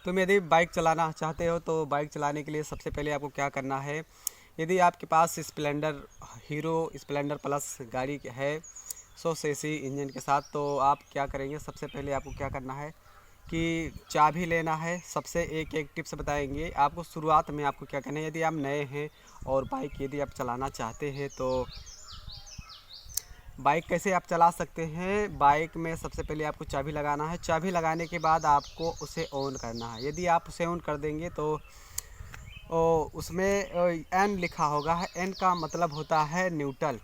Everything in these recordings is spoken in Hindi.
तुम यदि बाइक चलाना चाहते हो तो बाइक चलाने के लिए सबसे पहले आपको क्या करना है। यदि आपके पास स्प्लेंडर, हीरो स्प्लेंडर प्लस गाड़ी है 100 सीसी इंजन के साथ, तो आप क्या करेंगे, सबसे पहले आपको क्या करना है कि चाबी लेना है। सबसे एक एक टिप्स बताएंगे आपको। शुरुआत में आपको क्या करना है, यदि आप नए हैं और बाइक यदि आप चलाना चाहते हैं तो बाइक कैसे आप चला सकते हैं। बाइक में सबसे पहले आपको चाबी लगाना है। चाबी लगाने के बाद आपको उसे ऑन करना है। यदि आप उसे ऑन कर देंगे तो उसमें एन लिखा होगा। एन का मतलब होता है न्यूट्रल।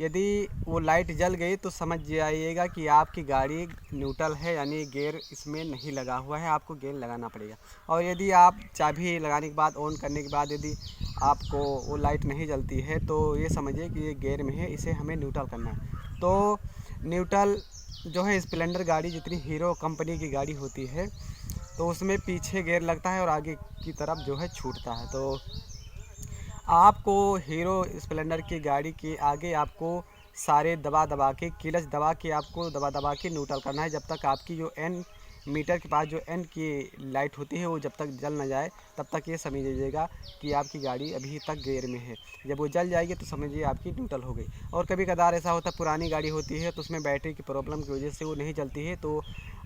यदि वो लाइट जल गई तो समझ जाइएगा कि आपकी गाड़ी न्यूट्रल है, यानी गियर इसमें नहीं लगा हुआ है, आपको गियर लगाना पड़ेगा। और यदि आप चाबी लगाने के बाद ऑन करने के बाद यदि आपको वो लाइट नहीं जलती है तो ये समझिए कि ये गियर में है, इसे हमें न्यूट्रल करना है। तो न्यूट्रल जो है स्प्लेंडर गाड़ी जितनी हीरो कंपनी की गाड़ी होती है तो उसमें पीछे गियर लगता है और आगे की तरफ जो है छूटता है। तो आपको हीरो स्प्लेंडर की गाड़ी के आगे आपको सारे दबा दबा के, क्लच दबा के, आपको दबा दबा के न्यूट्रल करना है। जब तक आपकी जो एन मीटर के पास जो एन की लाइट होती है वो जब तक जल ना जाए तब तक ये समझ लीजिएगा कि आपकी गाड़ी अभी तक गियर में है। जब वो जल जाएगी तो समझिए आपकी न्यूट्रल हो गई। और कभी कदार ऐसा होता है पुरानी गाड़ी होती है तो उसमें बैटरी की प्रॉब्लम की वजह से वो नहीं चलती है। तो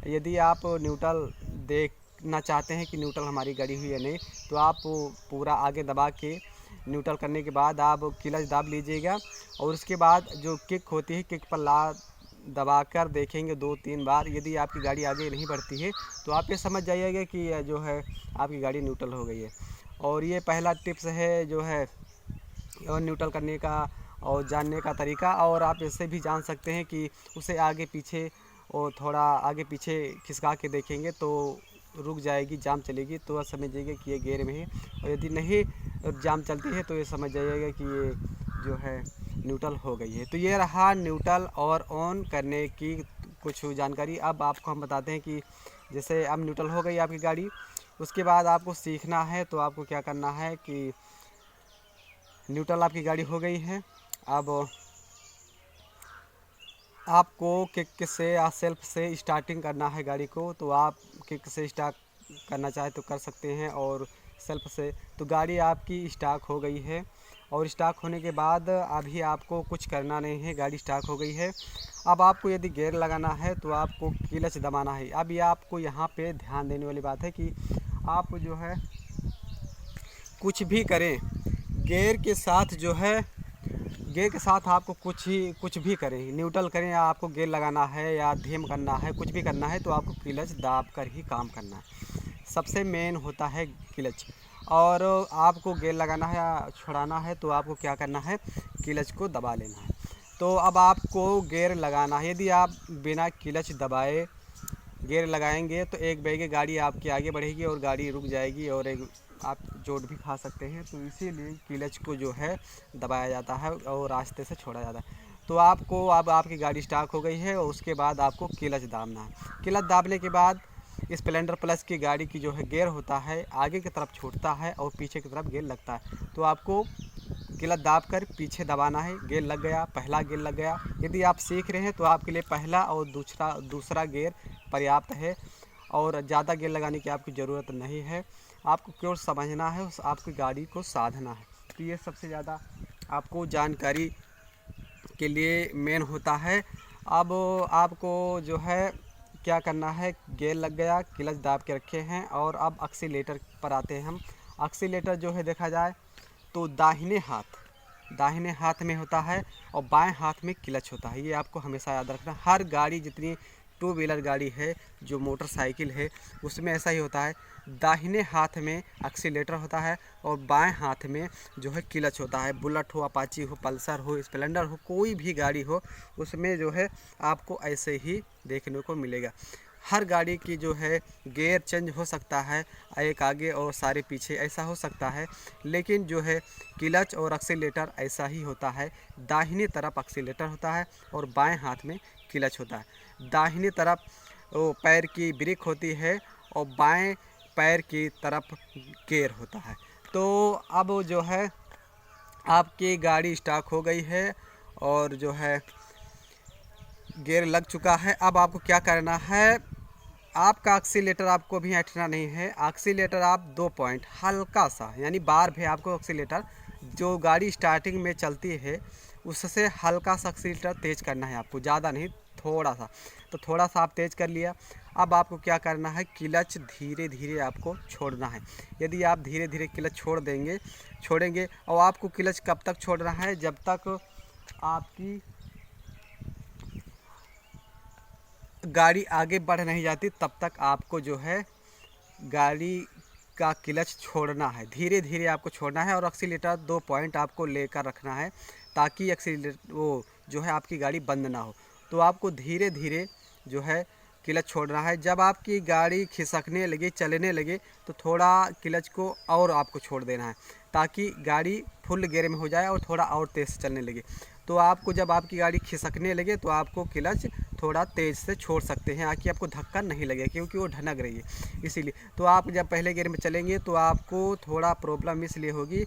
यदि आप न्यूट्रल देखना चाहते हैं कि न्यूट्रल हमारी गाड़ी हुई है नहीं, तो आप पूरा आगे दबा के न्यूट्रल करने के बाद आप क्लच दाब लीजिएगा। और उसके बाद जो किक होती है, किक पर दबाकर देखेंगे 2-3 बार। यदि आपकी गाड़ी आगे नहीं बढ़ती है तो आप ये समझ जाइएगा कि जो है आपकी गाड़ी न्यूट्रल हो गई है। और ये पहला टिप्स है जो है और न्यूट्रल करने का और जानने का तरीका। और आप इससे भी जान सकते हैं कि उसे आगे पीछे और थोड़ा आगे पीछे खिसका के देखेंगे तो रुक जाएगी, जाम चलेगी, तो आप समझिएगा कि ये गियर में है। और यदि नहीं जाम चलती है तो ये समझ जाइएगा कि ये जो है न्यूट्रल हो गई है। तो ये रहा न्यूट्रल और ऑन करने की कुछ जानकारी। अब आपको हम बताते हैं कि जैसे अब न्यूट्रल हो गई आपकी गाड़ी, उसके बाद आपको सीखना है। तो आपको क्या करना है कि न्यूट्रल आपकी गाड़ी हो गई है, अब आपको किक से या सेल्फ से स्टार्टिंग करना है गाड़ी को। तो आप किक से स्टार्ट करना चाहे तो कर सकते हैं और सेल्फ से। तो गाड़ी आपकी स्टार्ट हो गई है और स्टार्ट होने के बाद अभी आपको कुछ करना नहीं है, गाड़ी स्टार्ट हो गई है। अब आपको यदि गियर लगाना है तो आपको क्लच दबाना है। अब ये आपको यहाँ पे ध्यान देने वाली बात है कि आप जो है कुछ भी करें गियर के साथ, जो है गियर के साथ आपको कुछ भी करें, न्यूट्रल करें या आपको गियर लगाना है या धीम करना है, कुछ भी करना है तो आपको क्लच दाब कर ही काम करना है। सबसे मेन होता है क्लच। और आपको गियर लगाना है या छुड़ाना है तो आपको क्या करना है, क्लच को दबा लेना है। तो अब आपको गियर लगाना है। यदि आप बिना क्लच दबाए गियर लगाएंगे तो एक बैगे गाड़ी आपकी आगे बढ़ेगी और गाड़ी रुक जाएगी और एक आप चोट भी खा सकते हैं। तो इसीलिए क्लच को जो है दबाया जाता है और रास्ते से छोड़ा जाता है। तो आपको अब आपकी गाड़ी स्टार्ट हो गई है और उसके बाद आपको क्लच दाबना है। क्लच दाबने के बाद स्प्लेंडर प्लस की गाड़ी की जो है गियर होता है आगे की तरफ छूटता है और पीछे की तरफ गियर लगता है। तो आपको क्लच दाब कर पीछे दबाना है। गियर लग गया, पहला गियर लग गया। यदि आप सीख रहे हैं तो आपके लिए पहला और दूसरा गियर पर्याप्त है और ज़्यादा गियर लगाने की आपकी ज़रूरत नहीं है। आपको क्यों समझना है, उस आपकी गाड़ी को साधना है। तो ये सबसे ज़्यादा आपको जानकारी के लिए मेन होता है। अब आपको जो है क्या करना है, गियर लग गया, क्लच दाब के रखे हैं और अब एक्सीलेटर पर आते हैं हम। एक्सीलेटर जो है देखा जाए तो दाहिने हाथ में होता है और बाएं हाथ में क्लच होता है। ये आपको हमेशा याद रखना। हर गाड़ी जितनी टू व्हीलर गाड़ी है, जो मोटरसाइकिल है, उसमें ऐसा ही होता है। दाहिने हाथ में एक्सीलेटर होता है और बाएं हाथ में जो है क्लच होता है। बुलेट हो, अपाची हो, पल्सर हो, स्प्लेंडर हो, कोई भी गाड़ी हो, उसमें जो है आपको ऐसे ही देखने को मिलेगा। हर गाड़ी की जो है गियर चेंज हो सकता है, एक आगे और सारे पीछे ऐसा हो सकता है, लेकिन जो है क्लच और एक्सीलेटर ऐसा ही होता है। दाहिने तरफ एक्सीलेटर होता है और बाएं हाथ में क्लच होता है। दाहिने तरफ वो पैर की ब्रेक होती है और बाएं पैर की तरफ गियर होता है। तो अब जो है आपकी गाड़ी स्टार्ट हो गई है और जो है गियर लग चुका है। अब आपको क्या करना है, आपका एक्सीलेटर आपको भी हटना नहीं है। एक्सीलेटर आप 2 पॉइंट हल्का सा, यानी बार भी आपको एक्सीलेटर जो गाड़ी स्टार्टिंग में चलती है उससे हल्का सा एक्सीलेटर तेज़ करना है आपको, ज़्यादा नहीं, थोड़ा सा। तो थोड़ा सा आप तेज़ कर लिया। अब आपको क्या करना है, क्लच धीरे धीरे आपको छोड़ना है। यदि आप धीरे धीरे क्लच छोड़ेंगे और आपको क्लच कब तक छोड़ना है, जब तक आपकी गाड़ी आगे बढ़ नहीं जाती तब तक आपको जो है गाड़ी का क्लच छोड़ना है। धीरे धीरे आपको छोड़ना है और एक्सीलेटर 2 पॉइंट आपको लेकर रखना है ताकि एक्सीलेटर वो जो है आपकी गाड़ी बंद ना हो। तो आपको धीरे धीरे जो है क्लच छोड़ना है। जब आपकी गाड़ी खिसकने लगे, चलने लगे, तो थोड़ा क्लच को और आपको छोड़ देना है ताकि गाड़ी फुल गियर में हो जाए और थोड़ा और तेज़ चलने लगे। तो आपको जब आपकी गाड़ी खिसकने लगे तो आपको क्लच थोड़ा तेज़ से छोड़ सकते हैं ताकि आपको धक्का नहीं लगे, क्योंकि वो ढनक रही है इसीलिए। तो आप जब पहले गियर में चलेंगे तो आपको थोड़ा प्रॉब्लम इसलिए होगी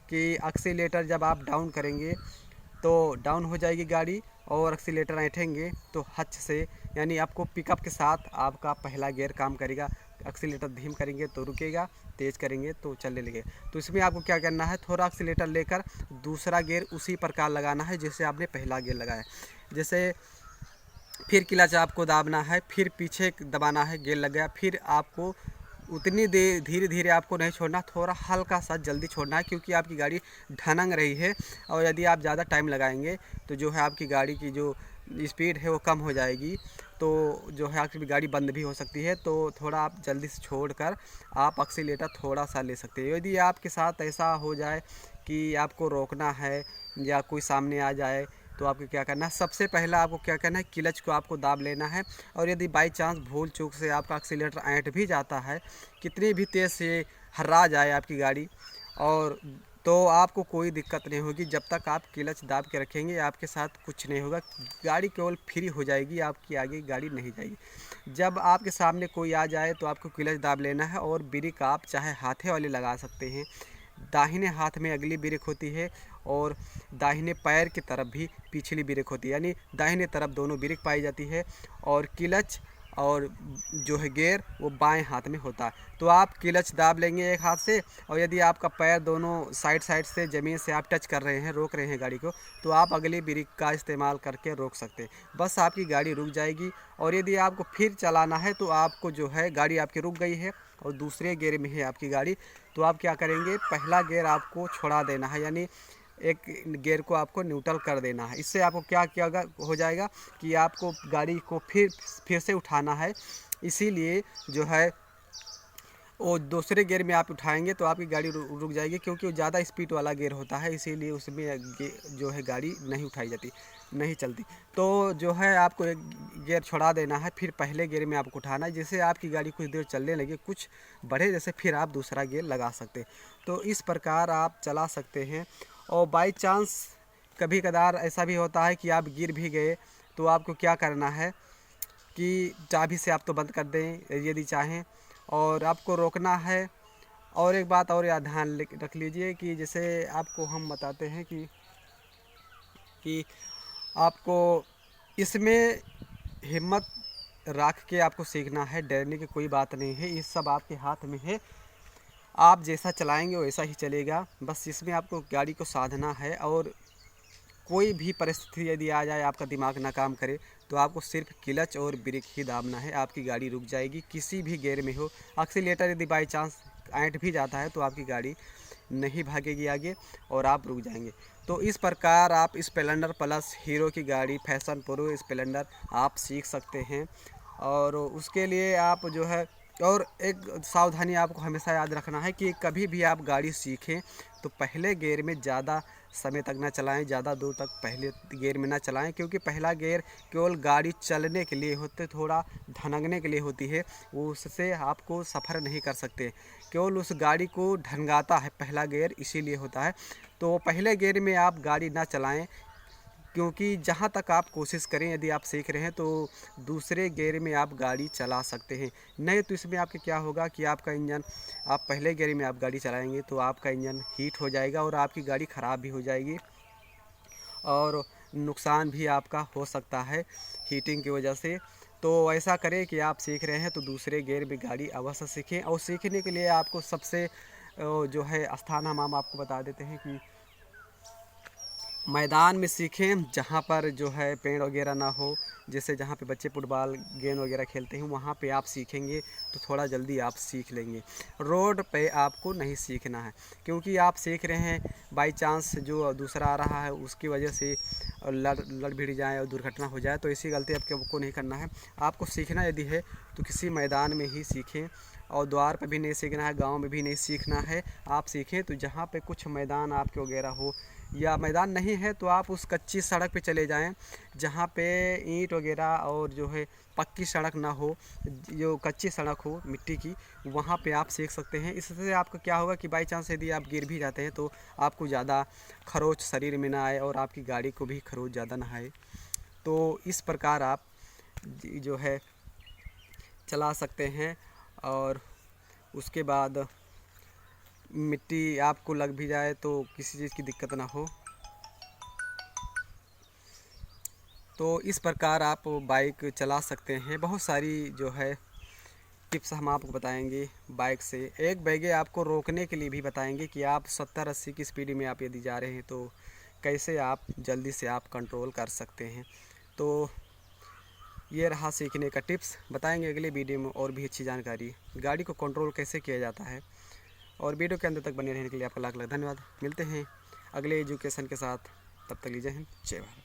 कि एक्सीलेटर जब आप डाउन करेंगे तो डाउन हो जाएगी गाड़ी, और एक्सीलेटर ऐंठेंगे तो हच से, यानी आपको पिकअप के साथ आपका पहला गियर काम करेगा। एक्सीलेटर धीम करेंगे तो रुकेगा, तेज़ करेंगे तो चलने लगेगा। तो इसमें आपको क्या करना है, थोड़ा एक्सीलेटर लेकर दूसरा गियर उसी प्रकार लगाना है जैसे आपने पहला गियर लगाया। जैसे फिर क्लच आपको दाबना है, फिर पीछे दबाना है, गियर लग गया, फिर आपको उतनी देर धीरे धीरे आपको नहीं छोड़ना, थोड़ा हल्का सा जल्दी छोड़ना है, क्योंकि आपकी गाड़ी ढनंग रही है और यदि आप ज़्यादा टाइम लगाएंगे तो जो है आपकी गाड़ी की जो स्पीड है वो कम हो जाएगी, तो जो है आपकी गाड़ी बंद भी हो सकती है। तो थोड़ा आप जल्दी से छोड़कर आप एक्सीलेटर थोड़ा सा ले सकते हैं। यदि आपके साथ ऐसा हो जाए कि आपको रोकना है या कोई सामने आ जाए तो आपको क्या करना है, सबसे पहला आपको क्या करना है, क्लच को आपको दाब लेना है। और यदि बाई चांस भूल चूक से आपका एक्सीलेटर ऐंठ भी जाता है, कितनी भी तेज़ से हर्रा जाए आपकी गाड़ी, और तो आपको कोई दिक्कत नहीं होगी। जब तक आप क्लच दाब के रखेंगे आपके साथ कुछ नहीं होगा, गाड़ी केवल फ्री हो जाएगी, आपकी आगे गाड़ी नहीं जाएगी। जब आपके सामने कोई आ जाए तो आपको क्लच दाब लेना है, और ब्रेक आप चाहे हाथे वाले लगा सकते हैं। दाहिने हाथ में अगली ब्रेक होती है और दाहिने पैर की तरफ भी पिछली ब्रेक होती है, यानी दाहिने तरफ दोनों ब्रेक पाई जाती है, और क्लच और जो है गियर वो बाएं हाथ में होता है। तो आप क्लच दाब लेंगे एक हाथ से, और यदि आपका पैर दोनों साइड से ज़मीन से आप टच कर रहे हैं, रोक रहे हैं गाड़ी को, तो आप अगली ब्रेक का इस्तेमाल करके रोक सकते हैं। बस आपकी गाड़ी रुक जाएगी। और यदि आपको फिर चलाना है तो आपको जो है गाड़ी आपकी रुक गई है और दूसरे गियर में है आपकी गाड़ी, तो आप क्या करेंगे, पहला गियर आपको छोड़ा देना है, यानी एक गियर को आपको न्यूट्रल कर देना है। इससे आपको क्या हो जाएगा कि आपको गाड़ी को फिर से उठाना है, इसीलिए जो है वो दूसरे गियर में आप उठाएंगे तो आपकी गाड़ी रुक जाएगी, क्योंकि वो ज़्यादा स्पीड वाला गियर होता है, इसीलिए उसमें जो है गाड़ी नहीं उठाई जाती, नहीं चलती। तो जो है आपको एक गियर छोड़ा देना है, फिर पहले गियर में आपको उठाना है, जिससे आपकी गाड़ी कुछ देर चलने लगे, कुछ बढ़े जैसे, फिर आप दूसरा गियर लगा सकते हैं। तो इस प्रकार आप चला सकते हैं। और बाई चांस कभी कदार ऐसा भी होता है कि आप गिर भी गए, तो आपको क्या करना है कि चाबी से आप तो बंद कर दें यदि चाहें, और आपको रोकना है। और एक बात और याद ध्यान रख लीजिए कि जैसे आपको हम बताते हैं कि आपको इसमें हिम्मत रख के आपको सीखना है, डरने की कोई बात नहीं है, ये सब आपके हाथ में है। आप जैसा चलाएंगे वैसा ही चलेगा, बस इसमें आपको गाड़ी को साधना है। और कोई भी परिस्थिति यदि आ जाए, आपका दिमाग ना काम करे, तो आपको सिर्फ क्लच और ब्रेक ही दाबना है, आपकी गाड़ी रुक जाएगी, किसी भी गियर में हो। एक्सीलेटर यदि बाई चांस ऐंठ भी जाता है तो आपकी गाड़ी नहीं भागेगी आगे और आप रुक जाएंगे। तो इस प्रकार आप स्प्लेंडर प्लस हीरो की गाड़ी फैशन प्रो स्प्लेंडर आप सीख सकते हैं। और उसके लिए आप जो है, और एक सावधानी आपको हमेशा याद रखना है कि कभी भी आप गाड़ी सीखें तो पहले गियर में ज़्यादा समय तक ना चलाएं, ज़्यादा दूर तक पहले गियर में ना चलाएं, क्योंकि पहला गियर केवल गाड़ी चलने के लिए होते, थोड़ा ढनगने के लिए होती है, वो उससे आपको सफ़र नहीं कर सकते, केवल उस गाड़ी को ढनगाता है पहला गियर, इसीलिए होता है। तो पहले गियर में आप गाड़ी ना चलाएं, क्योंकि जहाँ तक आप कोशिश करें, यदि आप सीख रहे हैं तो दूसरे गियर में आप गाड़ी चला सकते हैं। नहीं तो इसमें आपके क्या होगा कि आपका इंजन, आप पहले गियर में आप गाड़ी चलाएंगे तो आपका इंजन हीट हो जाएगा और आपकी गाड़ी ख़राब भी हो जाएगी, और नुकसान भी आपका हो सकता है हीटिंग की वजह से। तो ऐसा करें कि आप सीख रहे हैं तो दूसरे गियर में गाड़ी अवश्य सीखें। और सीखने के लिए आपको सबसे जो है स्थान हम आपको बता देते हैं कि मैदान में सीखें, जहाँ पर जो है पेड़ वगैरह ना हो। जैसे जहाँ पे बच्चे फुटबॉल गेंद वगैरह खेलते हैं वहाँ पे आप सीखेंगे तो थोड़ा जल्दी आप सीख लेंगे। रोड पे आपको नहीं सीखना है, क्योंकि आप सीख रहे हैं बाई चांस जो दूसरा आ रहा है उसकी वजह से लड़ भिड़ जाए और दुर्घटना हो जाए, तो ऐसी गलती आपको नहीं करना है। आपको सीखना यदि है तो किसी मैदान में ही सीखें, और द्वार पर भी नहीं सीखना है, गांव में भी नहीं सीखना है। आप सीखें तो जहाँ पे कुछ मैदान आपके वगैरह हो, या मैदान नहीं है तो आप उस कच्ची सड़क पे चले जाएं जहाँ पे ईंट वगैरह और जो है पक्की सड़क ना हो, जो कच्ची सड़क हो मिट्टी की, वहाँ पे आप सीख सकते हैं। इससे आपका क्या होगा कि बाई चांस यदि आप गिर भी जाते हैं तो आपको ज़्यादा खरोच शरीर में ना आए और आपकी गाड़ी को भी खरोच ज़्यादा ना आए। तो इस प्रकार आप जो है चला सकते हैं। और उसके बाद मिट्टी आपको लग भी जाए तो किसी चीज़ की दिक्कत ना हो। तो इस प्रकार आप बाइक चला सकते हैं। बहुत सारी जो है टिप्स हम आपको बताएंगे बाइक से। एक बैगे आपको रोकने के लिए भी बताएंगे कि आप 70-80 की स्पीड में आप यदि जा रहे हैं तो कैसे आप जल्दी से आप कंट्रोल कर सकते हैं। तो ये रहा सीखने का टिप्स। बताएंगे अगले वीडियो में और भी अच्छी जानकारी, गाड़ी को कंट्रोल कैसे किया जाता है। और वीडियो के अंत तक बने रहने के लिए आपका लाख लाख धन्यवाद। मिलते हैं अगले एजुकेशन के साथ, तब तक लीजिए जय हिंद, जय भारत।